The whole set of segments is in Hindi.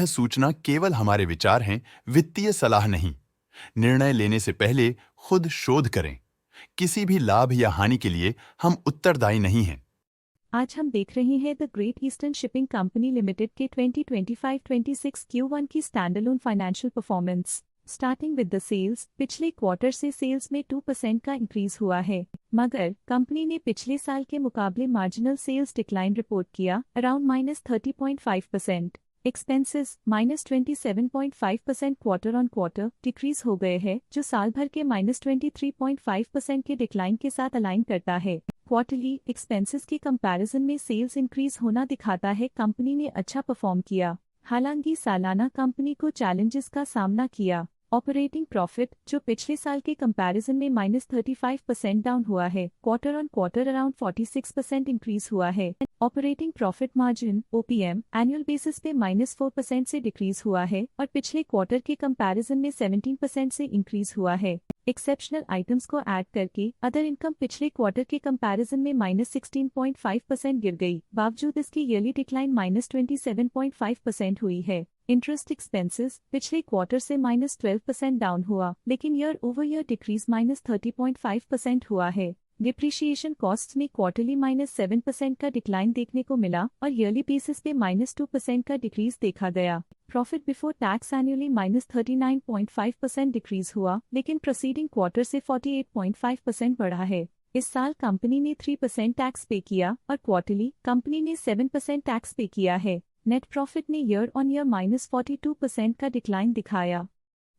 सूचना केवल हमारे विचार हैं, वित्तीय सलाह नहीं। निर्णय लेने से पहले खुद शोध करें। किसी भी लाभ या हानि के लिए हम उत्तरदायी नहीं हैं। आज हम देख रहे हैं the great eastern shipping company limited के 2025-26 Q1 की standalone financial performance. Starting with the sales, पिछले क्वार्टर से सेल्स में 2% का इंक्रीज हुआ है, मगर कंपनी ने पिछले साल के मुकाबले मार्जिनल सेल्स डिक्लाइन रिपोर्ट किया, around -30.5%। Expenses -27.5% quarter on quarter decrease हो गए हैं, जो साल भर के -23.5% के डिक्लाइन के साथ अलाइन करता है। क्वार्टरली एक्सपेंसेस के कंपैरिजन में सेल्स इंक्रीज होना दिखाता है कंपनी ने अच्छा परफॉर्म किया। हालांकि सालाना कंपनी को चैलेंजेस का सामना किया। ऑपरेटिंग प्रॉफिट, जो पिछले साल के कंपैरिजन में -35% डाउन हुआ है, quarter on quarter around 46% increase हुआ है। Operating profit margin OPM annual basis पे -4% से डिक्रीज हुआ है और पिछले क्वार्टर के कंपैरिजन में 17% से इंक्रीज हुआ है। एक्सेप्शनल आइटम्स को ऐड करके अदर इनकम पिछले क्वार्टर के कंपैरिजन में -16.5% गिर गई, बावजूद इसकी ईयरली डिक्लाइन -27.5% हुई है। इंटरेस्ट एक्सपेंसेस पिछले क्वार्टर से -12% डाउन हुआ, लेकिन ईयर ओवर ईयर डिक्रीज -30.5% हुआ है। डिप्रिशिएशन कॉस्ट्स में क्वार्टरली -7% का डिक्लाइन देखने को मिला और ईयरली बेसिस पे -2% का डिक्रीज देखा गया। Profit before tax annually -39.5% decrease हुआ, लेकिन प्रोसीडिंग क्वार्टर से 48.5% बढ़ा है। इस साल कंपनी ने 3% टैक्स पे किया और क्वार्टरली कंपनी ने 7% टैक्स पे किया है। नेट प्रॉफिट ने ईयर ऑन ईयर -42% का डिक्लाइन दिखाया,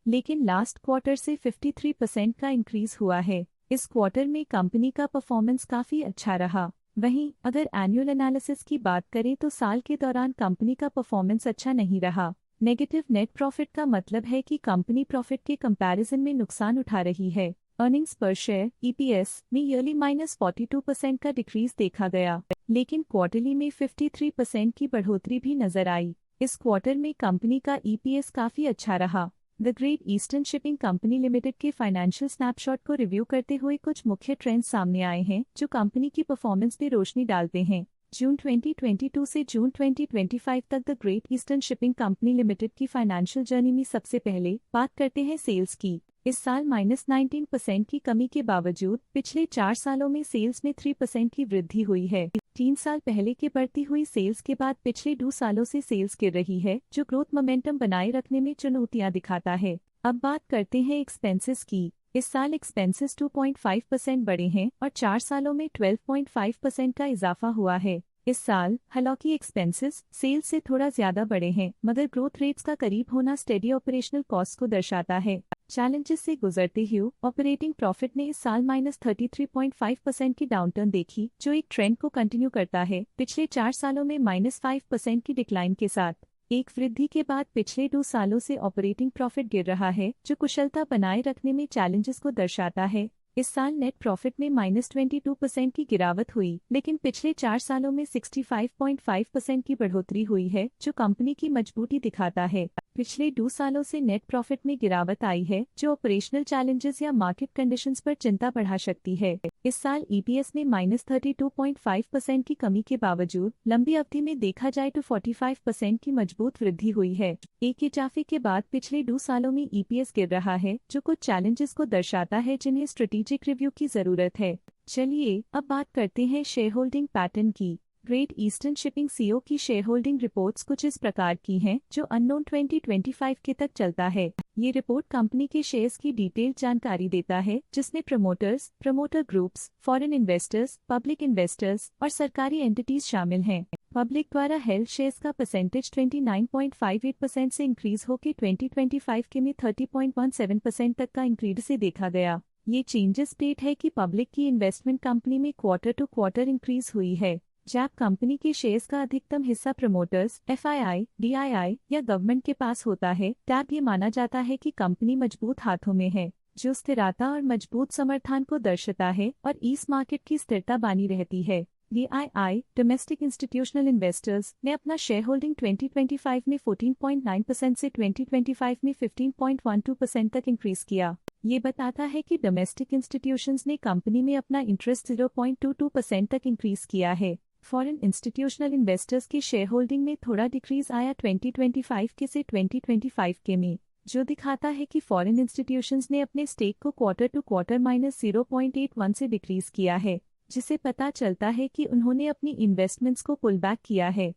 लेकिन लास्ट क्वार्टर से 53% का इंक्रीज हुआ है। इस क्वार्टर में कंपनी का परफॉर्मेंस काफी अच्छा रहा। वहीं अगर एनुअल एनालिसिस की बात करें तो साल के दौरान कंपनी का परफॉर्मेंस अच्छा नहीं रहा। नेगेटिव नेट प्रॉफिट का मतलब है कि कंपनी प्रॉफिट के कंपैरिजन में नुकसान उठा रही है। अर्निंग्स पर शेयर EPS में ईयरली -42% का डिक्रीज देखा गया, लेकिन क्वार्टरली में 53% की बढ़ोतरी भी नजर आई। इस क्वार्टर में कंपनी का EPS काफी अच्छा रहा। The great eastern shipping company limited के फाइनेंशियल स्नैपशॉट को रिव्यू करते हुए कुछ मुख्य ट्रेंड्स सामने आए हैं जो कंपनी की परफॉर्मेंस पे रोशनी डालते हैं। जून 2022 से जून 2025 तक the great eastern shipping company limited की फाइनेंशियल जर्नी में सबसे पहले बात करते हैं सेल्स की। इस साल -19% की कमी के बावजूद पिछले 4 सालों में सेल्स में 3% की वृद्धि हुई है। 3 साल पहले के बढ़ती हुई सेल्स के बाद पिछले 2 सालों से सेल्स गिर रही है, जो ग्रोथ मोमेंटम बनाए रखने में चुनौतियां दिखाता है। अब बात करते हैं एक्सपेंसेस की। इस साल एक्सपेंसेस 2.5% बढ़े हैं और 4 सालों में 12.5% का इजाफा हुआ है। इस साल हालांकि एक्सपेंसेस सेल्स से थोड़ा ज्यादा बढ़े हैं, मगर ग्रोथ रेट्स का करीब होना स्टेडी ऑपरेशनल कॉस्ट को दर्शाता है। चैलेंजेस से गुजरते हुए ऑपरेटिंग प्रॉफिट ने इस साल -33.5% की डाउनटर्न देखी, जो एक ट्रेंड को कंटिन्यू करता है। पिछले 4 सालों में -5% की डिक्लाइन के साथ एक वृद्धि के बाद पिछले 2 सालों से ऑपरेटिंग प्रॉफिट गिर रहा है, जो कुशलता बनाए रखने में चैलेंजेस को दर्शाता है। इस साल नेट प्रॉफिट में -22% की गिरावट हुई, लेकिन पिछले 4 सालों में 65.5% की बढ़ोतरी हुई है, जो कंपनी की मजबूती दिखाता है। पिछले 2 सालों से नेट प्रॉफिट में गिरावट आई है, जो ऑपरेशनल चैलेंजेस या मार्केट कंडीशंस पर चिंता बढ़ा सकती है। इस साल EPS में -32.5% की कमी के बावजूद लंबी अवधि में देखा जाए तो 45% की मजबूत वृद्धि हुई है। एक इजाफे के बाद पिछले 2 सालों में EPS गिर रहा है, जो कुछ चैलेंजेस को दर्शाता है जिन्हें स्ट्रेटेजिक रिव्यू की जरूरत है। चलिए अब बात करते हैं शेयर होल्डिंग पैटर्न की। ग्रेट ईस्टर्न शिपिंग CEO की शेयर होल्डिंग रिपोर्ट्स कुछ इस प्रकार की हैं, जो अननोन 2025 के तक चलता है। ये रिपोर्ट कंपनी के शेयर्स की डिटेल्ड जानकारी देता है, जिसमें promoters, promoter groups, foreign investors, public investors और सरकारी एंटिटीज शामिल हैं। पब्लिक द्वारा हेल्ड शेयर्स का परसेंटेज 29.58% से इंक्रीज होकर 2025 के में 30.17% तक का इंक्रीज से देखा गया। ये चेंजेस स्टेट है कि पब्लिक की इन्वेस्टमेंट कंपनी में क्वार्टर टू क्वार्टर इंक्रीज हुई है। जब कंपनी के शेयर्स का अधिकतम हिस्सा प्रमोटर्स, FII, DII या गवर्नमेंट के पास होता है, तब ये माना जाता है कि कंपनी मजबूत हाथों में है, जो स्थिरता और मजबूत समर्थन को दर्शाता है और इस मार्केट की स्थिरता बनी रहती है। DII, डोमेस्टिक इंस्टीट्यूशनल इन्वेस्टर्स, ने अपना शेयर होल्डिंग 2025 में 14.9% से 2025 में 15.12% तक इंक्रीज किया। ये बताता है कि डोमेस्टिक इंस्टीट्यूशंस ने कंपनी में अपना इंटरेस्ट 0.22% तक इंक्रीज किया है। फॉरेन इंस्टीट्यूशनल इन्वेस्टर्स के शेयर होल्डिंग में थोड़ा डिक्रीज आया 2025 के से 2025 के में, जो दिखाता है कि फॉरेन इंस्टीट्यूशंस ने अपने स्टेक को क्वार्टर टू क्वार्टर -0.81 से डिक्रीज किया है, जिसे पता चलता है कि उन्होंने अपनी इन्वेस्टमेंट्स को पुल बैक किया है।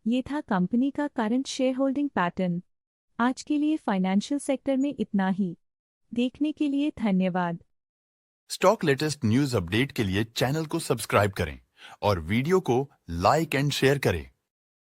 ये था कंपनी का करंट शेयर होल्डिंग पैटर्न। आज के लिए फाइनेंशियल सेक्टर में इतना ही। देखने के लिए धन्यवाद। स्टॉक लेटेस्ट न्यूज अपडेट के लिए चैनल को सब्सक्राइब करें और वीडियो को लाइक एंड शेयर करें।